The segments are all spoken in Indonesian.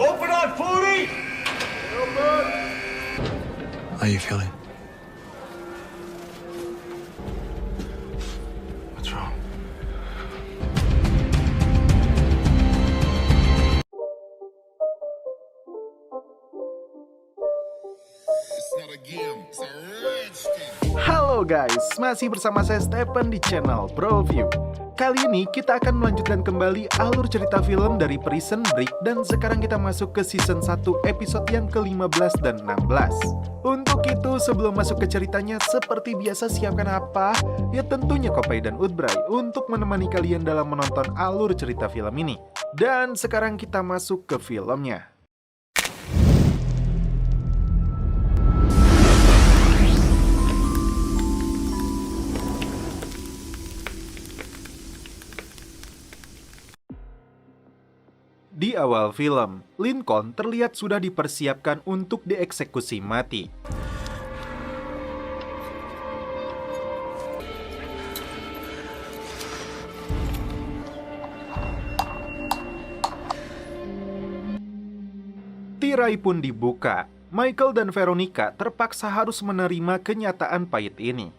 Open on 40! How you feeling? What's wrong? It's not a game, it's a rich thing. Halo guys, masih bersama saya Stephen di channel ProView. Kali ini kita akan melanjutkan kembali alur cerita film dari Prison Break dan sekarang kita masuk ke season 1 episode yang ke-15 dan 16. Untuk itu sebelum masuk ke ceritanya, seperti biasa siapkan apa? Ya tentunya Kopay dan Udbray untuk menemani kalian dalam menonton alur cerita film ini. Dan sekarang kita masuk ke filmnya. Di awal film, Lincoln terlihat sudah dipersiapkan untuk dieksekusi mati. Tirai pun dibuka. Michael dan Veronica terpaksa harus menerima kenyataan pahit ini.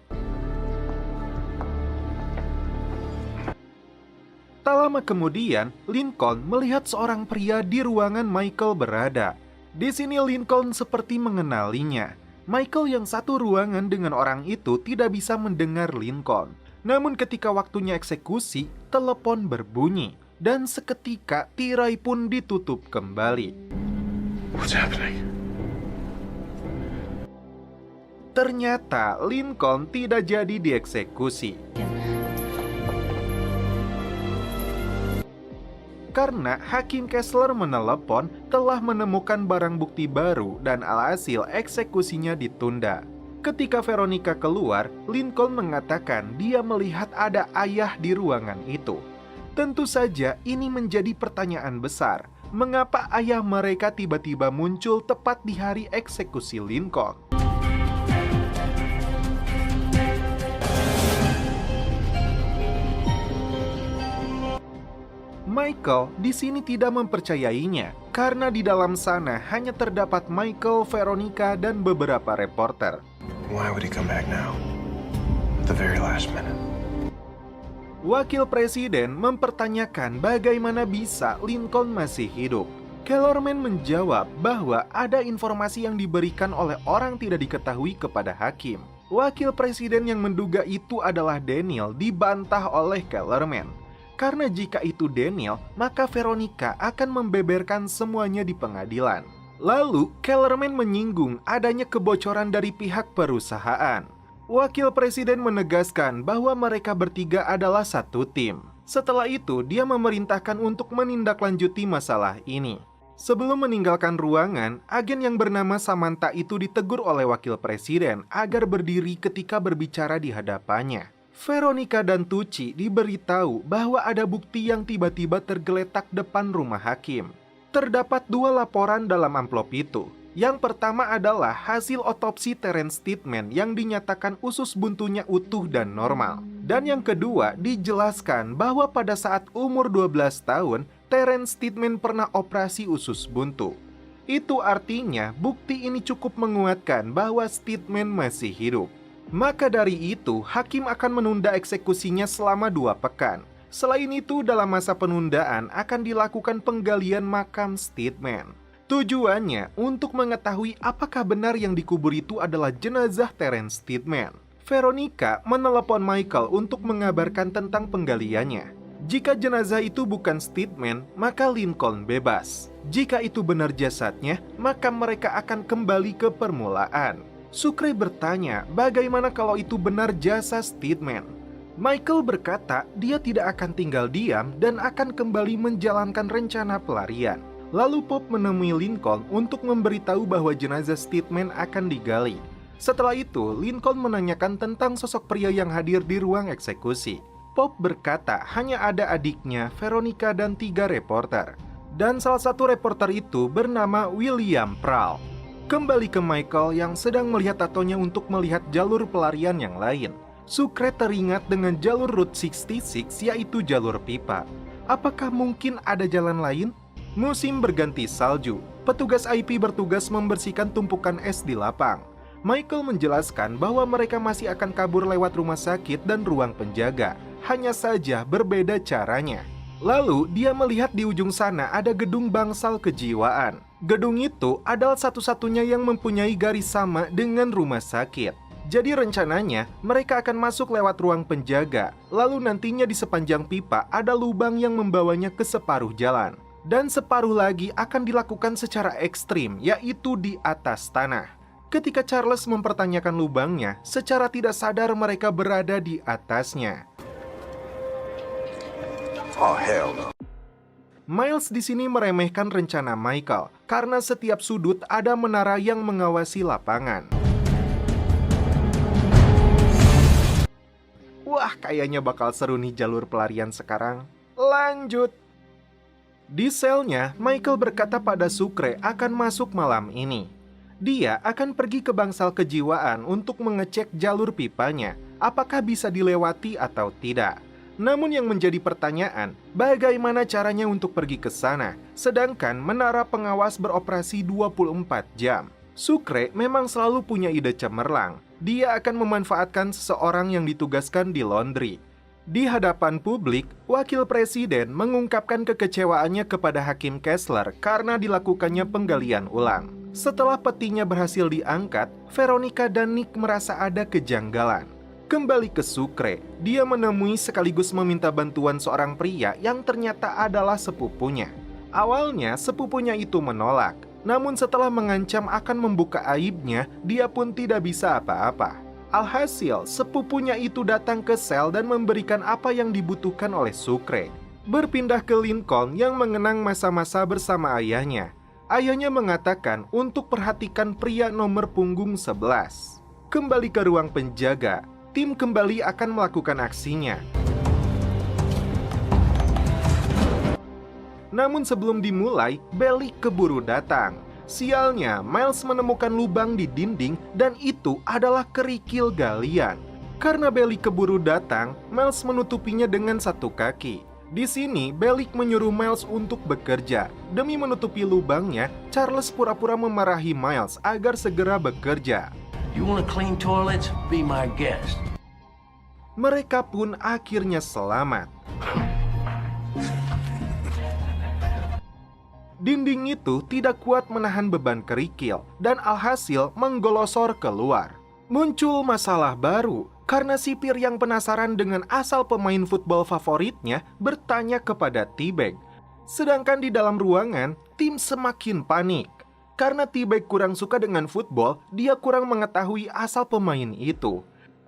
Tak lama kemudian, Lincoln melihat seorang pria di ruangan Michael berada. Di sini Lincoln seperti mengenalinya. Michael yang satu ruangan dengan orang itu tidak bisa mendengar Lincoln. Namun ketika waktunya eksekusi, telepon berbunyi. Dan seketika tirai pun ditutup kembali. What's happening? Ternyata Lincoln tidak jadi dieksekusi. Karena Hakim Kessler menelepon telah menemukan barang bukti baru dan alhasil eksekusinya ditunda. Ketika Veronica keluar, Lincoln mengatakan dia melihat ada ayah di ruangan itu. Tentu saja ini menjadi pertanyaan besar. Mengapa ayah mereka tiba-tiba muncul tepat di hari eksekusi Lincoln? Michael di sini tidak mempercayainya karena di dalam sana hanya terdapat Michael, Veronica, dan beberapa reporter. Why would he come back now? At the very last minute. Wakil Presiden mempertanyakan bagaimana bisa Lincoln masih hidup. Kellerman menjawab bahwa ada informasi yang diberikan oleh orang tidak diketahui kepada hakim. Wakil Presiden yang menduga itu adalah Daniel dibantah oleh Kellerman. Karena jika itu Daniel, maka Veronica akan membeberkan semuanya di pengadilan. Lalu, Kellerman menyinggung adanya kebocoran dari pihak perusahaan. Wakil Presiden menegaskan bahwa mereka bertiga adalah satu tim. Setelah itu, dia memerintahkan untuk menindaklanjuti masalah ini. Sebelum meninggalkan ruangan, agen yang bernama Samantha itu ditegur oleh Wakil Presiden agar berdiri ketika berbicara di hadapannya. Veronica dan Tucci diberitahu bahwa ada bukti yang tiba-tiba tergeletak depan rumah hakim. Terdapat dua laporan dalam amplop itu. Yang pertama adalah hasil otopsi Terence Steadman yang dinyatakan usus buntunya utuh dan normal. Dan yang kedua dijelaskan bahwa pada saat umur 12 tahun, Terence Steadman pernah operasi usus buntu. Itu artinya bukti ini cukup menguatkan bahwa Steadman masih hidup. Maka dari itu, hakim akan menunda eksekusinya selama 2 pekan. Selain itu, dalam masa penundaan akan dilakukan penggalian makam Steadman. Tujuannya untuk mengetahui apakah benar yang dikubur itu adalah jenazah Terence Steadman. Veronica menelepon Michael untuk mengabarkan tentang penggaliannya. Jika jenazah itu bukan Steadman, maka Lincoln bebas. Jika itu benar jasadnya, maka mereka akan kembali ke permulaan. Sucre bertanya bagaimana kalau itu benar jasa Steadman. Michael berkata dia tidak akan tinggal diam dan akan kembali menjalankan rencana pelarian. Lalu Pop menemui Lincoln untuk memberitahu bahwa jenazah Steadman akan digali. Setelah itu, Lincoln menanyakan tentang sosok pria yang hadir di ruang eksekusi. Pop berkata hanya ada adiknya, Veronica, dan 3 reporter. Dan salah satu reporter itu bernama William Prahl. Kembali ke Michael yang sedang melihat tatonya untuk melihat jalur pelarian yang lain. Sucre teringat dengan jalur Route 66, yaitu jalur pipa. Apakah mungkin ada jalan lain? Musim berganti salju, petugas IP bertugas membersihkan tumpukan es di lapang. Michael menjelaskan bahwa mereka masih akan kabur lewat rumah sakit dan ruang penjaga, hanya saja berbeda caranya. Lalu dia melihat di ujung sana ada gedung bangsal kejiwaan. Gedung itu adalah satu-satunya yang mempunyai garis sama dengan rumah sakit. Jadi rencananya mereka akan masuk lewat ruang penjaga, lalu nantinya di sepanjang pipa ada lubang yang membawanya ke separuh jalan. Dan separuh lagi akan dilakukan secara ekstrim, yaitu di atas tanah. Ketika Charles mempertanyakan lubangnya, secara tidak sadar mereka berada di atasnya. Oh, hell no. Miles di sini meremehkan rencana Michael, karena setiap sudut ada menara yang mengawasi lapangan. Wah, kayaknya bakal seru nih jalur pelarian sekarang. Lanjut. Di selnya, Michael berkata pada Sucre akan masuk malam ini. Dia akan pergi ke bangsal kejiwaan untuk mengecek jalur pipanya, apakah bisa dilewati atau tidak. Namun yang menjadi pertanyaan, bagaimana caranya untuk pergi ke sana, sedangkan menara pengawas beroperasi 24 jam. Sucre memang selalu punya ide cemerlang. Dia akan memanfaatkan seseorang yang ditugaskan di laundry. Di hadapan publik, wakil presiden mengungkapkan kekecewaannya kepada Hakim Kessler karena dilakukannya penggalian ulang. Setelah petinya berhasil diangkat, Veronica dan Nick merasa ada kejanggalan. Kembali ke Sucre, dia menemui sekaligus meminta bantuan seorang pria yang ternyata adalah sepupunya. Awalnya, sepupunya itu menolak, namun setelah mengancam akan membuka aibnya, dia pun tidak bisa apa-apa. Alhasil, sepupunya itu datang ke sel dan memberikan apa yang dibutuhkan oleh Sucre. Berpindah ke Lincoln yang mengenang masa-masa bersama ayahnya. Ayahnya mengatakan untuk perhatikan pria nomor punggung 11. Kembali ke ruang penjaga, tim kembali akan melakukan aksinya. Namun sebelum dimulai, Bellic keburu datang. Sialnya, Miles menemukan lubang di dinding dan itu adalah kerikil galian. Karena Bellic keburu datang, Miles menutupinya dengan satu kaki. Di sini, Bellic menyuruh Miles untuk bekerja. Demi menutupi lubangnya, Charles pura-pura memarahi Miles agar segera bekerja. You want to clean toilets? Be my guest. Mereka pun akhirnya selamat. Dinding itu tidak kuat menahan beban kerikil dan alhasil menggolosor keluar. Muncul masalah baru karena sipir yang penasaran dengan asal pemain football favoritnya bertanya kepada T-Bag. Sedangkan di dalam ruangan, tim semakin panik. Karena T-Bag kurang suka dengan football, dia kurang mengetahui asal pemain itu.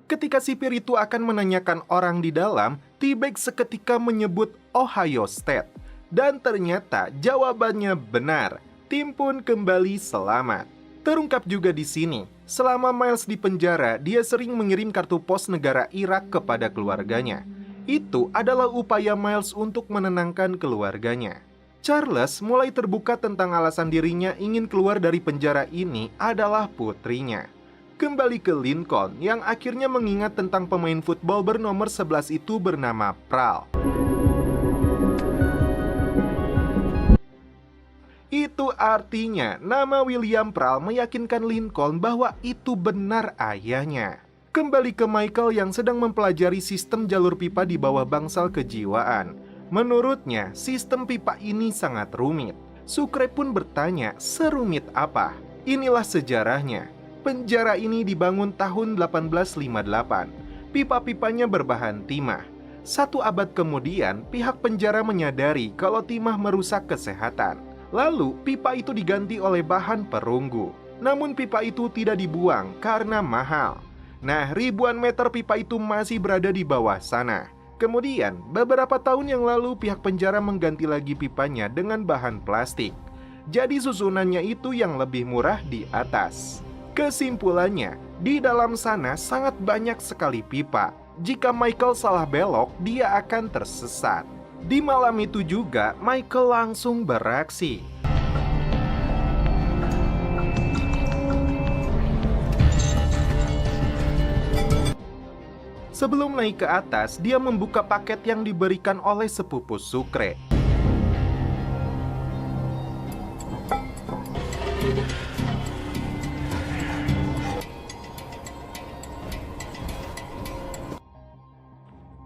Ketika sipir itu akan menanyakan orang di dalam, T-Bag seketika menyebut Ohio State. Dan ternyata jawabannya benar. Tim pun kembali selamat. Terungkap juga di sini, selama Miles di penjara, dia sering mengirim kartu pos negara Irak kepada keluarganya. Itu adalah upaya Miles untuk menenangkan keluarganya. Charles mulai terbuka tentang alasan dirinya ingin keluar dari penjara ini adalah putrinya. Kembali ke Lincoln yang akhirnya mengingat tentang pemain football bernomor 11 itu bernama Pral. Itu artinya nama William Pral meyakinkan Lincoln bahwa itu benar ayahnya. Kembali ke Michael yang sedang mempelajari sistem jalur pipa di bawah bangsal kejiwaan. Menurutnya, sistem pipa ini sangat rumit. Sucre pun bertanya, serumit apa? Inilah sejarahnya. Penjara ini dibangun tahun 1858. Pipa-pipanya berbahan timah. 1 abad kemudian, pihak penjara menyadari kalau timah merusak kesehatan. Lalu, pipa itu diganti oleh bahan perunggu. Namun pipa itu tidak dibuang karena mahal. Nah, ribuan meter pipa itu masih berada di bawah sana. Kemudian, beberapa tahun yang lalu pihak penjara mengganti lagi pipanya dengan bahan plastik. Jadi susunannya itu yang lebih murah di atas. Kesimpulannya, di dalam sana sangat banyak sekali pipa. Jika Michael salah belok, dia akan tersesat. Di malam itu juga, Michael langsung beraksi. Sebelum naik ke atas, dia membuka paket yang diberikan oleh sepupu Sucre.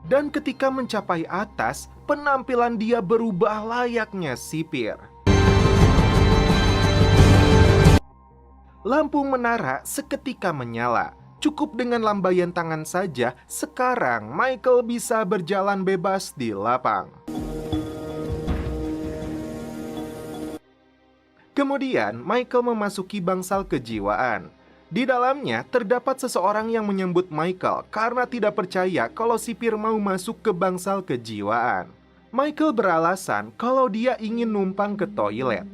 Dan ketika mencapai atas, penampilan dia berubah layaknya sipir. Lampu menara seketika menyala. Cukup dengan lambaian tangan saja, sekarang Michael bisa berjalan bebas di lapang. Kemudian, Michael memasuki bangsal kejiwaan. Di dalamnya terdapat seseorang yang menyambut Michael karena tidak percaya kalau sipir mau masuk ke bangsal kejiwaan. Michael beralasan kalau dia ingin numpang ke toilet.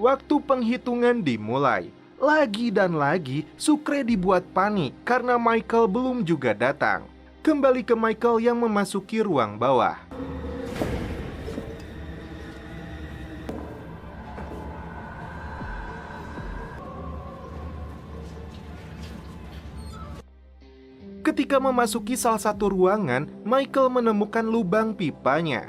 Waktu penghitungan dimulai. Lagi dan lagi, Sucre dibuat panik karena Michael belum juga datang. Kembali ke Michael yang memasuki ruang bawah. Ketika memasuki salah satu ruangan, Michael menemukan lubang pipanya.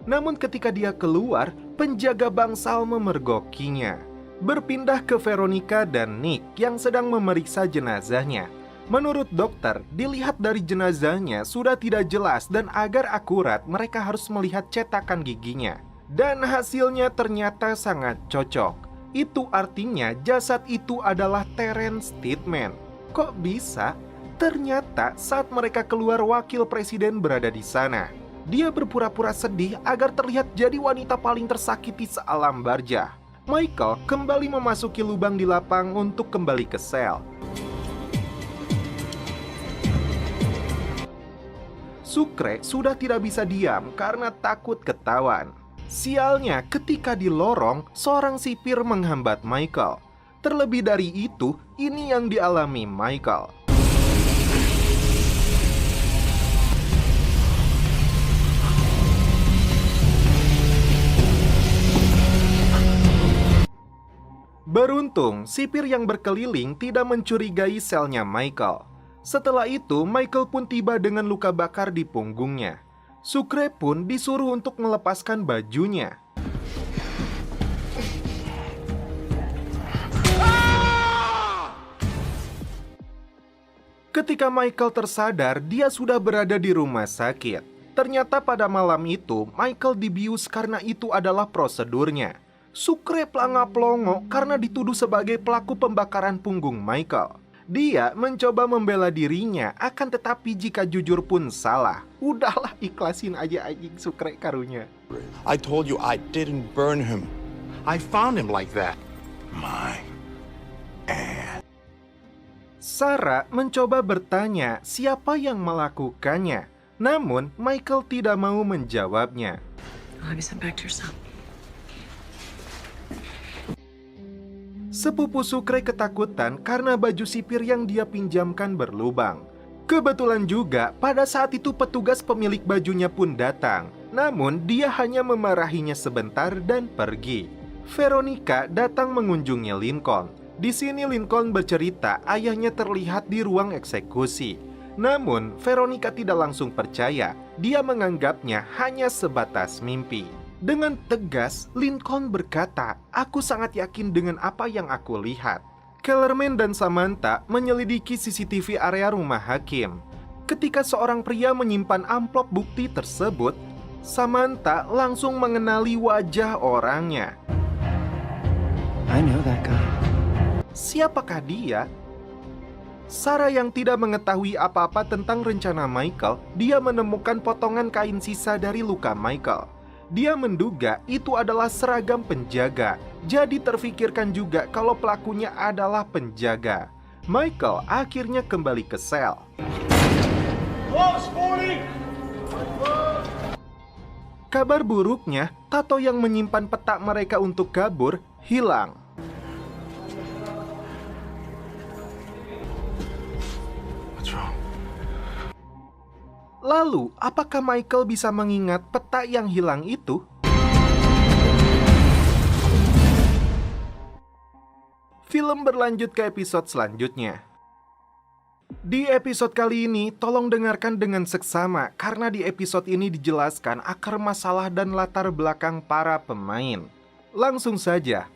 Namun ketika dia keluar, penjaga bangsal memergokinya. Berpindah ke Veronica dan Nick yang sedang memeriksa jenazahnya. Menurut dokter, dilihat dari jenazahnya sudah tidak jelas dan agar akurat mereka harus melihat cetakan giginya. Dan hasilnya ternyata sangat cocok. Itu artinya jasad itu adalah Terence Steadman. Kok bisa? Ternyata saat mereka keluar wakil presiden berada di sana. Dia berpura-pura sedih agar terlihat jadi wanita paling tersakiti sealam barjah. Michael kembali memasuki lubang di lapang untuk kembali ke sel. Sucre sudah tidak bisa diam karena takut ketahuan. Sialnya, ketika di lorong, seorang sipir menghambat Michael. Terlebih dari itu, ini yang dialami Michael. Beruntung, sipir yang berkeliling tidak mencurigai selnya Michael. Setelah itu, Michael pun tiba dengan luka bakar di punggungnya. Sucre pun disuruh untuk melepaskan bajunya. Ketika Michael tersadar, dia sudah berada di rumah sakit. Ternyata pada malam itu, Michael dibius karena itu adalah prosedurnya. Sucre pelanga-pelongo karena dituduh sebagai pelaku pembakaran punggung Michael. Dia mencoba membela dirinya, akan tetapi jika jujur pun salah. Udahlah, ikhlasin aja anjing Sucre karunya. I told you I didn't burn him. I found him like that. My ass. Sarah mencoba bertanya siapa yang melakukannya. Namun, Michael tidak mau menjawabnya. I'll be sent back to your cell. Sepupu Sucre ketakutan karena baju sipir yang dia pinjamkan berlubang. Kebetulan juga pada saat itu petugas pemilik bajunya pun datang. Namun dia hanya memarahinya sebentar dan pergi. Veronica datang mengunjungi Lincoln. Di sini Lincoln bercerita ayahnya terlihat di ruang eksekusi. Namun Veronica tidak langsung percaya. Dia menganggapnya hanya sebatas mimpi. Dengan tegas, Lincoln berkata, "Aku sangat yakin dengan apa yang aku lihat." Kellerman dan Samantha menyelidiki CCTV area rumah hakim. Ketika seorang pria menyimpan amplop bukti tersebut, Samantha langsung mengenali wajah orangnya. I know that guy. Siapakah dia? Sarah yang tidak mengetahui apa-apa tentang rencana Michael, dia menemukan potongan kain sisa dari luka Michael. Dia menduga itu adalah seragam penjaga, jadi terfikirkan juga kalau pelakunya adalah penjaga. Michael akhirnya kembali ke sel. Kabar buruknya, tato yang menyimpan peta mereka untuk kabur hilang. What's wrong? Lalu, apakah Michael bisa mengingat peta yang hilang itu? Film berlanjut ke episode selanjutnya. Di episode kali ini, tolong dengarkan dengan seksama karena di episode ini dijelaskan akar masalah dan latar belakang para pemain. Langsung saja.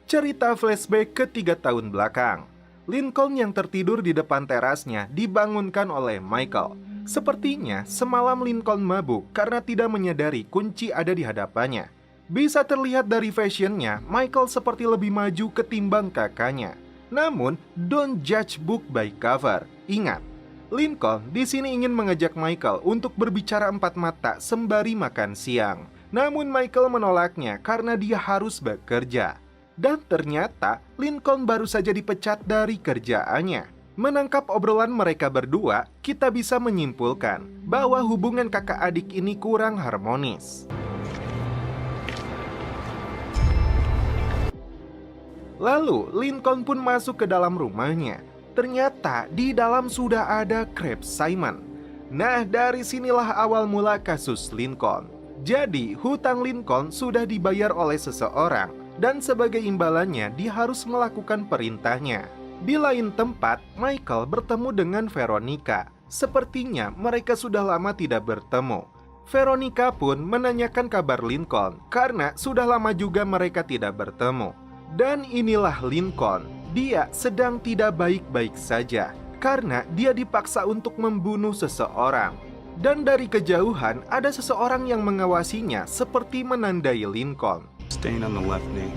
Cerita flashback ke 3 tahun belakang. Lincoln yang tertidur di depan terasnya dibangunkan oleh Michael. Sepertinya semalam Lincoln mabuk karena tidak menyadari kunci ada di hadapannya. Bisa terlihat dari fashionnya, Michael seperti lebih maju ketimbang kakaknya. Namun, don't judge book by cover. Ingat, Lincoln di sini ingin mengajak Michael untuk berbicara 4 mata sembari makan siang. Namun Michael menolaknya karena dia harus bekerja. Dan ternyata Lincoln baru saja dipecat dari kerjaannya. Menangkap obrolan mereka berdua, kita bisa menyimpulkan bahwa hubungan kakak adik ini kurang harmonis. Lalu, Lincoln pun masuk ke dalam rumahnya. Ternyata di dalam sudah ada Crab Simon. Nah, dari sinilah awal mula kasus Lincoln. Jadi, hutang Lincoln sudah dibayar oleh seseorang, dan sebagai imbalannya dia harus melakukan perintahnya. Di lain tempat, Michael bertemu dengan Veronica. Sepertinya mereka sudah lama tidak bertemu. Veronica pun menanyakan kabar Lincoln karena sudah lama juga mereka tidak bertemu. Dan inilah Lincoln. Dia sedang tidak baik-baik saja karena dia dipaksa untuk membunuh seseorang. Dan dari kejauhan ada seseorang yang mengawasinya seperti menandai Lincoln. Stain on the left knee.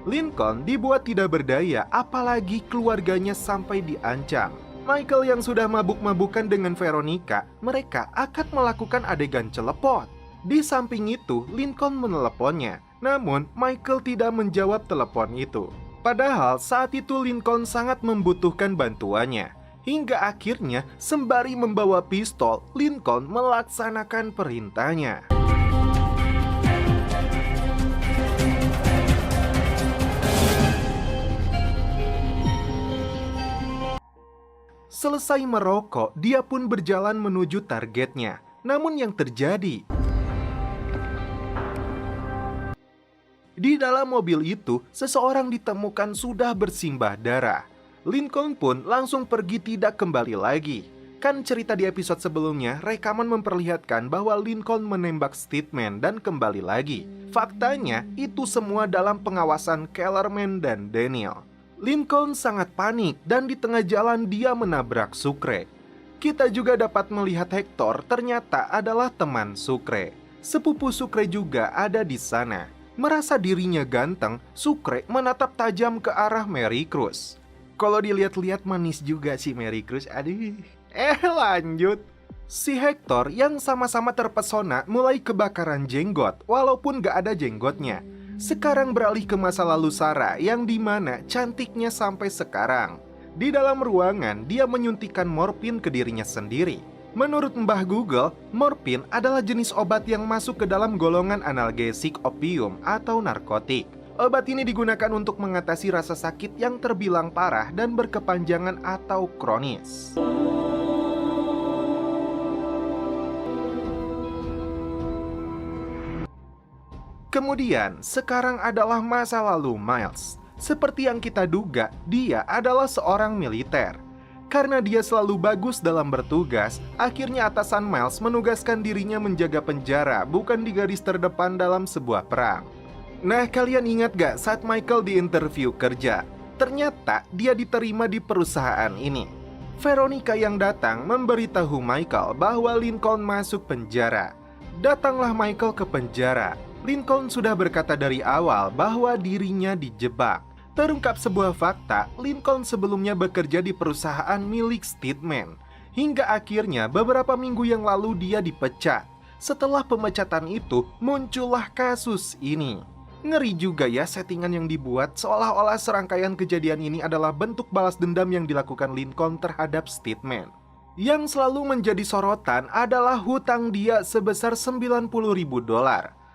Lincoln dibuat tidak berdaya, apalagi keluarganya sampai diancam. Michael yang sudah mabuk-mabukan dengan Veronica, mereka akan melakukan adegan celepot. Di samping itu, Lincoln meneleponnya. Namun, Michael tidak menjawab telepon itu. Padahal saat itu Lincoln sangat membutuhkan bantuannya. Hingga akhirnya, sembari membawa pistol, Lincoln melaksanakan perintahnya. Selesai merokok, dia pun berjalan menuju targetnya. Namun yang terjadi, di dalam mobil itu, seseorang ditemukan sudah bersimbah darah. Lincoln pun langsung pergi tidak kembali lagi. Kan cerita di episode sebelumnya, rekaman memperlihatkan bahwa Lincoln menembak Steadman dan kembali lagi. Faktanya, itu semua dalam pengawasan Kellerman dan Daniel. Lincoln sangat panik dan di tengah jalan dia menabrak Sucre. Kita juga dapat melihat Hector ternyata adalah teman Sucre. Sepupu Sucre juga ada di sana. Merasa dirinya ganteng, Sucre menatap tajam ke arah Mary Cruz. Kalau dilihat-lihat manis juga si Mary Cruz. Aduh. Lanjut. Si Hector yang sama-sama terpesona mulai kebakaran jenggot walaupun gak ada jenggotnya. Sekarang beralih ke masa lalu Sarah yang dimana cantiknya sampai sekarang. Di dalam ruangan dia menyuntikkan morfin ke dirinya sendiri. Menurut Mbah Google, morfin adalah jenis obat yang masuk ke dalam golongan analgesik opium atau narkotik. Obat ini digunakan untuk mengatasi rasa sakit yang terbilang parah dan berkepanjangan atau kronis. Kemudian, sekarang adalah masa lalu Miles. Seperti yang kita duga, dia adalah seorang militer. Karena dia selalu bagus dalam bertugas, akhirnya atasan Miles menugaskan dirinya menjaga penjara, bukan di garis terdepan dalam sebuah perang. Nah, kalian ingat gak saat Michael diinterview kerja? Ternyata dia diterima di perusahaan ini. Veronica yang datang memberitahu Michael bahwa Lincoln masuk penjara. Datanglah Michael ke penjara. Lincoln sudah berkata dari awal bahwa dirinya dijebak. Terungkap sebuah fakta, Lincoln sebelumnya bekerja di perusahaan milik Steadman. Hingga akhirnya beberapa minggu yang lalu dia dipecat. Setelah pemecatan itu, muncullah kasus ini. Ngeri juga ya settingan yang dibuat, seolah-olah serangkaian kejadian ini adalah bentuk balas dendam yang dilakukan Lincoln terhadap Steadman. Yang selalu menjadi sorotan adalah hutang dia sebesar $90.000.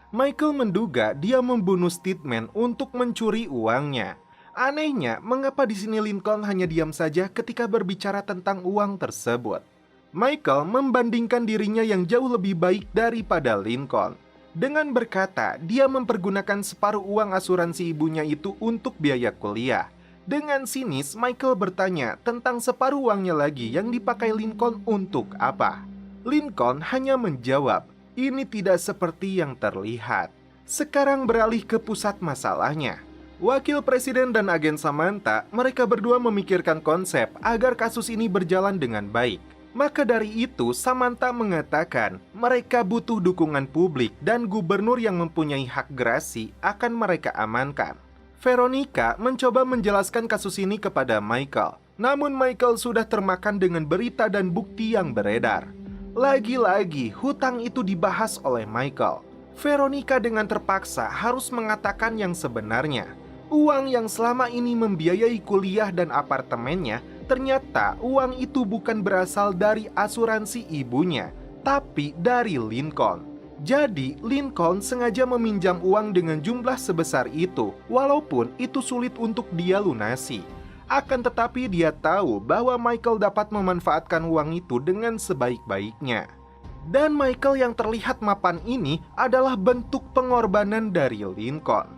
Michael menduga dia membunuh Steadman untuk mencuri uangnya. Anehnya, mengapa di sini Lincoln hanya diam saja ketika berbicara tentang uang tersebut? Michael membandingkan dirinya yang jauh lebih baik daripada Lincoln. Dengan berkata, dia mempergunakan separuh uang asuransi ibunya itu untuk biaya kuliah. Dengan sinis, Michael bertanya tentang separuh uangnya lagi yang dipakai Lincoln untuk apa. Lincoln hanya menjawab, ini tidak seperti yang terlihat. Sekarang beralih ke pusat masalahnya. Wakil Presiden dan agen Samantha, mereka berdua memikirkan konsep agar kasus ini berjalan dengan baik. Maka dari itu, Samantha mengatakan mereka butuh dukungan publik dan gubernur yang mempunyai hak gerasi akan mereka amankan. Veronica mencoba menjelaskan kasus ini kepada Michael. Namun Michael sudah termakan dengan berita dan bukti yang beredar. Lagi-lagi, hutang itu dibahas oleh Michael. Veronica dengan terpaksa harus mengatakan yang sebenarnya. Uang yang selama ini membiayai kuliah dan apartemennya, ternyata uang itu bukan berasal dari asuransi ibunya, tapi dari Lincoln. Jadi, Lincoln sengaja meminjam uang dengan jumlah sebesar itu, walaupun itu sulit untuk dia lunasi. Akan tetapi dia tahu bahwa Michael dapat memanfaatkan uang itu dengan sebaik-baiknya. Dan Michael yang terlihat mapan ini adalah bentuk pengorbanan dari Lincoln.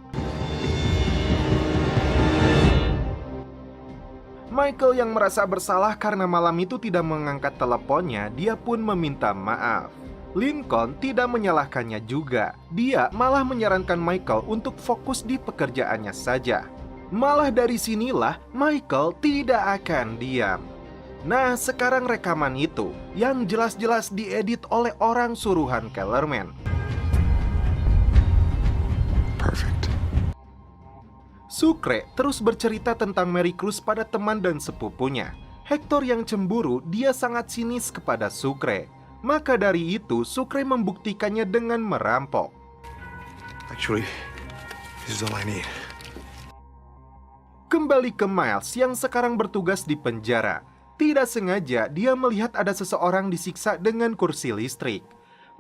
Michael yang merasa bersalah karena malam itu tidak mengangkat teleponnya, dia pun meminta maaf. Lincoln tidak menyalahkannya juga. Dia malah menyarankan Michael untuk fokus di pekerjaannya saja. Malah dari sinilah Michael tidak akan diam. Nah, sekarang rekaman itu yang jelas-jelas diedit oleh orang suruhan Kellerman. Perfect. Sucre terus bercerita tentang Mary Cruz pada teman dan sepupunya. Hector yang cemburu, dia sangat sinis kepada Sucre. Maka dari itu, Sucre membuktikannya dengan merampok. Actually, this is all I need. Kembali ke Miles yang sekarang bertugas di penjara. Tidak sengaja, dia melihat ada seseorang disiksa dengan kursi listrik.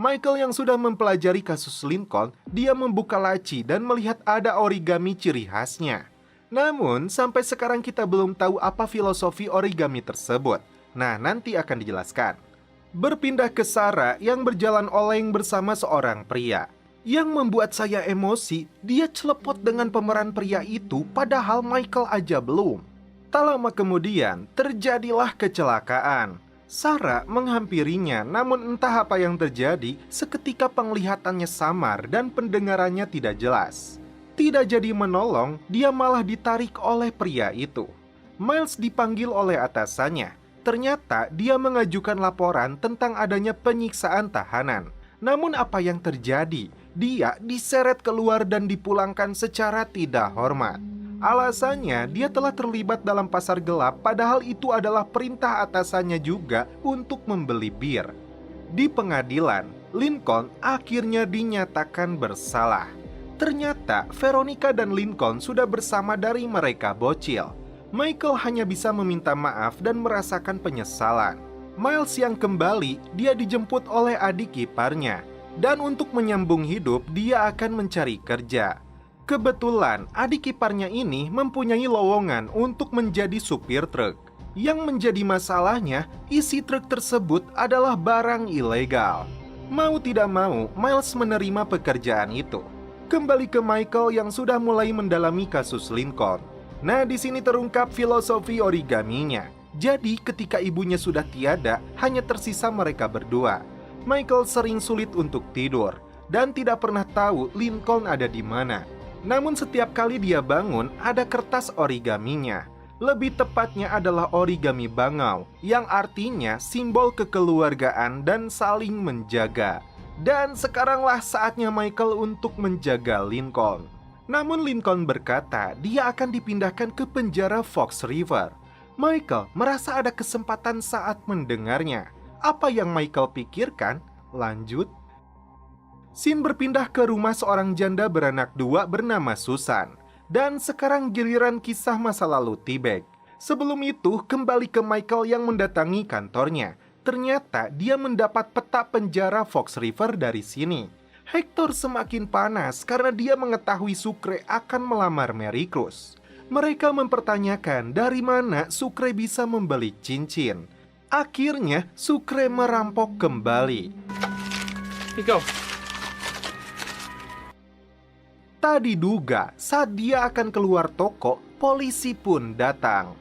Michael yang sudah mempelajari kasus Lincoln, dia membuka laci dan melihat ada origami ciri khasnya. Namun, sampai sekarang kita belum tahu apa filosofi origami tersebut. Nah, nanti akan dijelaskan. Berpindah ke Sarah yang berjalan oleng bersama seorang pria. Yang membuat saya emosi, dia celepot dengan pemeran pria itu padahal Michael aja belum. Tak lama kemudian, terjadilah kecelakaan. Sarah menghampirinya, namun entah apa yang terjadi, seketika penglihatannya samar dan pendengarannya tidak jelas. Tidak jadi menolong, dia malah ditarik oleh pria itu. Miles dipanggil oleh atasannya. Ternyata dia mengajukan laporan tentang adanya penyiksaan tahanan. Namun apa yang terjadi? Dia diseret keluar dan dipulangkan secara tidak hormat. Alasannya, dia telah terlibat dalam pasar gelap, padahal itu adalah perintah atasannya juga untuk membeli bir. Di pengadilan, Lincoln akhirnya dinyatakan bersalah. Ternyata, Veronica dan Lincoln sudah bersama dari mereka bocil. Michael hanya bisa meminta maaf dan merasakan penyesalan. Miles yang kembali, dia dijemput oleh adik iparnya. Dan untuk menyambung hidup, dia akan mencari kerja. Kebetulan adik iparnya ini mempunyai lowongan untuk menjadi supir truk. Yang menjadi masalahnya, isi truk tersebut adalah barang ilegal. Mau tidak mau, Miles menerima pekerjaan itu. Kembali ke Michael yang sudah mulai mendalami kasus Lincoln. Nah, di sini terungkap filosofi origaminya. Jadi, ketika ibunya sudah tiada, hanya tersisa mereka berdua. Michael sering sulit untuk tidur dan tidak pernah tahu Lincoln ada di mana. Namun setiap kali dia bangun, ada kertas origaminya. Lebih tepatnya adalah origami bangau, yang artinya simbol kekeluargaan dan saling menjaga. Dan sekaranglah saatnya Michael untuk menjaga Lincoln. Namun Lincoln berkata dia akan dipindahkan ke penjara Fox River. Michael merasa ada kesempatan saat mendengarnya. Apa yang Michael pikirkan? Lanjut. Scene berpindah ke rumah seorang janda beranak dua bernama Susan. Dan sekarang giliran kisah masa lalu T-Bag. Sebelum itu, kembali ke Michael yang mendatangi kantornya. Ternyata dia mendapat peta penjara Fox River dari sini. Hector semakin panas karena dia mengetahui Sucre akan melamar Mary Cruz. Mereka mempertanyakan dari mana Sucre bisa membeli cincin. Akhirnya, Sucre merampok kembali. Tak diduga, saat dia akan keluar toko, polisi pun datang.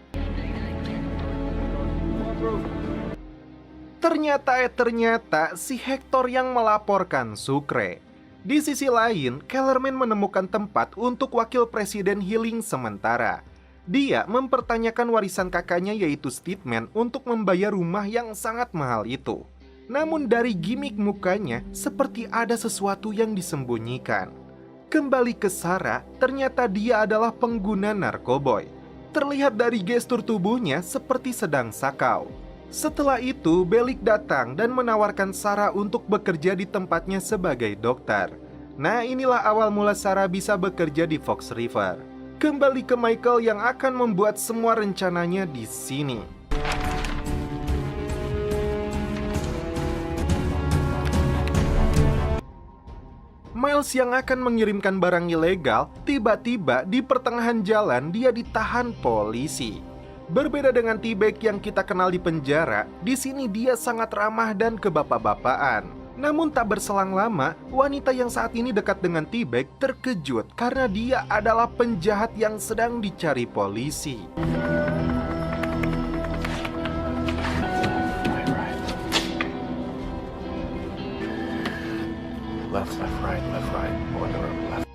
Ternyata si Hector yang melaporkan Sucre. Di sisi lain, Kellerman menemukan tempat untuk wakil presiden healing sementara. Dia mempertanyakan warisan kakaknya yaitu Steedman untuk membayar rumah yang sangat mahal itu. Namun dari gimik mukanya, seperti ada sesuatu yang disembunyikan. Kembali ke Sarah, ternyata dia adalah pengguna narkoboy. Terlihat dari gestur tubuhnya seperti sedang sakau. Setelah itu, Bellic datang dan menawarkan Sarah untuk bekerja di tempatnya sebagai dokter. Nah, inilah awal mula Sarah bisa bekerja di Fox River. Kembali ke Michael yang akan membuat semua rencananya di sini. Miles yang akan mengirimkan barang ilegal, tiba-tiba di pertengahan jalan dia ditahan polisi. Berbeda dengan T-Bag yang kita kenal di penjara, di sini dia sangat ramah dan kebapak-bapaan. Namun tak berselang lama, wanita yang saat ini dekat dengan T-Bag terkejut karena dia adalah penjahat yang sedang dicari polisi. Left, right, on the road, left.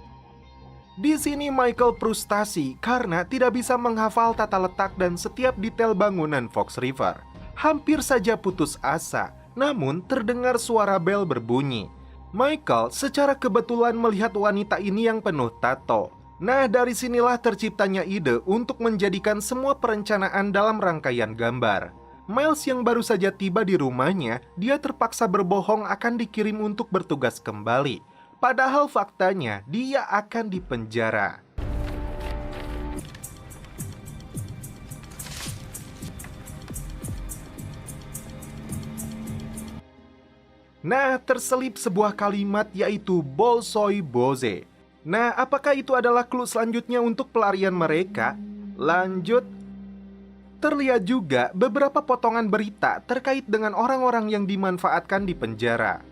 Di sini Michael frustasi karena tidak bisa menghafal tata letak dan setiap detail bangunan Fox River. Hampir saja putus asa, namun terdengar suara bel berbunyi. Michael secara kebetulan melihat wanita ini yang penuh tato. Nah, dari sinilah terciptanya ide untuk menjadikan semua perencanaan dalam rangkaian gambar. Miles yang baru saja tiba di rumahnya, dia terpaksa berbohong akan dikirim untuk bertugas kembali. Padahal faktanya dia akan dipenjara. Nah, terselip sebuah kalimat yaitu Bolsoy Boze. Nah, apakah itu adalah clue selanjutnya untuk pelarian mereka? Lanjut. Terlihat juga beberapa potongan berita terkait dengan orang-orang yang dimanfaatkan di penjara.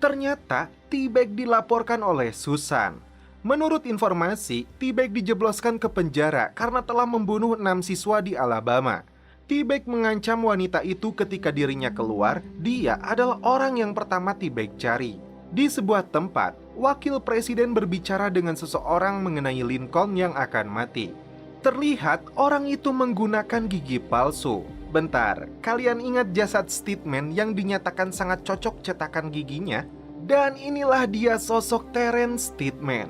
Ternyata, T-Bag dilaporkan oleh Susan. Menurut informasi, T-Bag dijebloskan ke penjara karena telah membunuh 6 siswa di Alabama. T-Bag mengancam wanita itu ketika dirinya keluar, dia adalah orang yang pertama T-Bag cari. Di sebuah tempat, wakil presiden berbicara dengan seseorang mengenai Lincoln yang akan mati. Terlihat orang itu menggunakan gigi palsu. Bentar, kalian ingat jasad Steedman yang dinyatakan sangat cocok cetakan giginya? Dan inilah dia sosok Terence Steedman.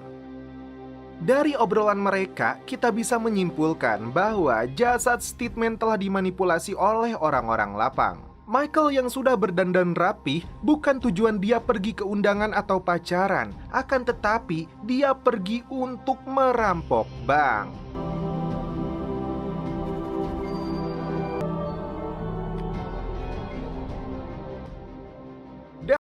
Dari obrolan mereka, kita bisa menyimpulkan bahwa jasad Steedman telah dimanipulasi oleh orang-orang lapang. Michael yang sudah berdandan rapih, bukan tujuan dia pergi ke undangan atau pacaran, akan tetapi dia pergi untuk merampok bank.